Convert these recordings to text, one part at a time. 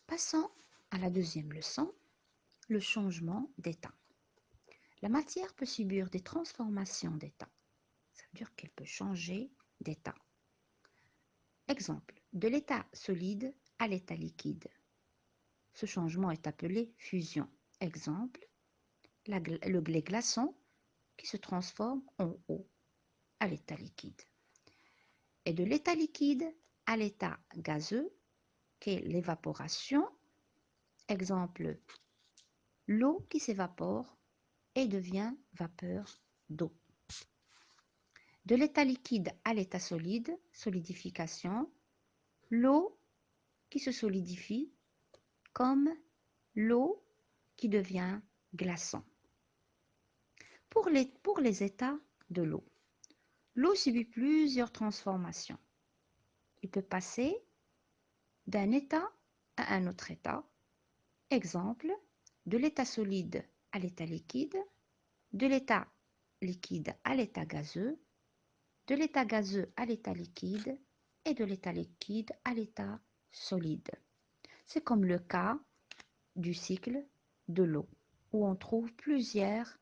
Passons à la deuxième leçon, le changement d'état. La matière peut subir des transformations d'état. Ça veut dire qu'elle peut changer d'état. Exemple, de l'état solide à l'état liquide. Ce changement est appelé fusion. Exemple, les glaçons qui se transforment en eau à l'état liquide. Et de l'état liquide à l'état gazeux, qui est l'évaporation. Exemple, l'eau qui s'évapore et devient vapeur d'eau. De l'état liquide à l'état solide, solidification, l'eau qui se solidifie comme l'eau qui devient glaçon. Pour les états de l'eau, l'eau subit plusieurs transformations. Il peut passer d'un état à un autre état. Exemple, de l'état solide à l'état liquide, de l'état liquide à l'état gazeux, de l'état gazeux à l'état liquide et de l'état liquide à l'état solide. C'est comme le cas du cycle de l'eau, où on trouve plusieurs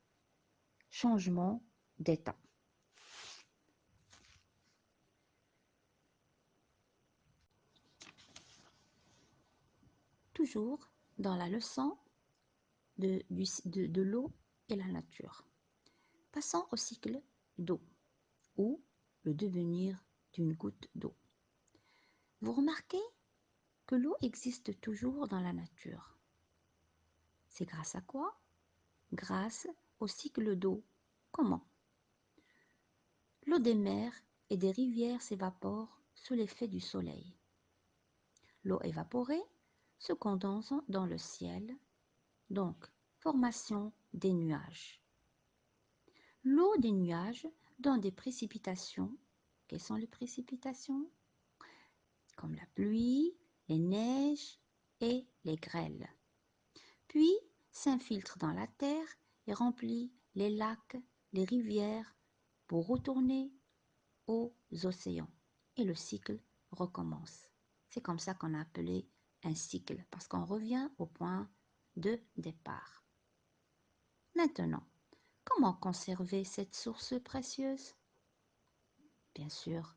changements d'état. Toujours dans la leçon de l'eau et la nature. Passons au cycle d'eau, ou le devenir d'une goutte d'eau. Vous remarquez que l'eau existe toujours dans la nature. C'est grâce à quoi? Grâce au cycle d'eau. Comment? L'eau des mers et des rivières s'évapore sous l'effet du soleil. L'eau évaporée se condense dans le ciel, donc formation des nuages. L'eau des nuages donne des précipitations. Quelles sont les précipitations? Comme la pluie, les neiges et les grêles. Puis s'infiltre dans la terre et remplit les lacs, les rivières pour retourner aux océans. Et le cycle recommence. C'est comme ça qu'on a appelé un cycle, parce qu'on revient au point de départ. Maintenant, comment conserver cette source précieuse? Bien sûr,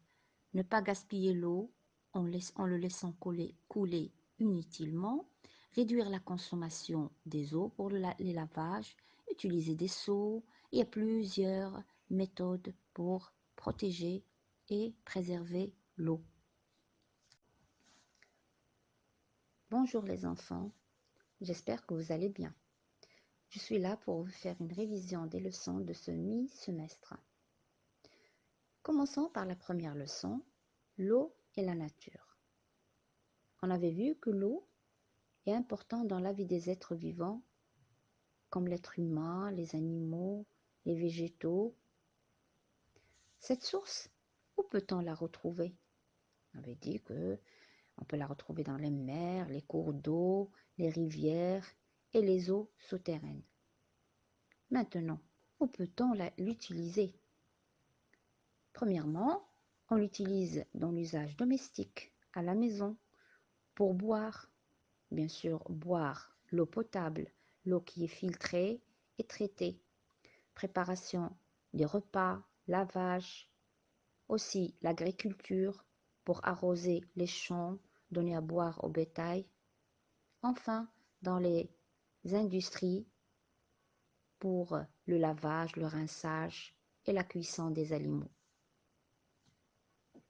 ne pas gaspiller l'eau en le laissant couler inutilement, réduire la consommation des eaux pour les lavages, utiliser des seaux. Il y a plusieurs méthodes pour protéger et préserver l'eau. Bonjour les enfants, j'espère que vous allez bien. Je suis là pour vous faire une révision des leçons de ce mi-semestre. Commençons par la première leçon, l'eau et la nature. On avait vu que l'eau est importante dans la vie des êtres vivants, comme l'être humain, les animaux, les végétaux. Cette source, où peut-on la retrouver? On avait dit qu'on peut la retrouver dans les mers, les cours d'eau, les rivières et les eaux souterraines. Maintenant, où peut-on l'utiliser? Premièrement, on l'utilise dans l'usage domestique, à la maison, pour boire. Bien sûr, boire l'eau potable, l'eau qui est filtrée et traitée. Préparation des repas, lavage, aussi l'agriculture pour arroser les champs, donner à boire au bétail. Enfin, dans les industries pour le lavage, le rinçage et la cuisson des aliments.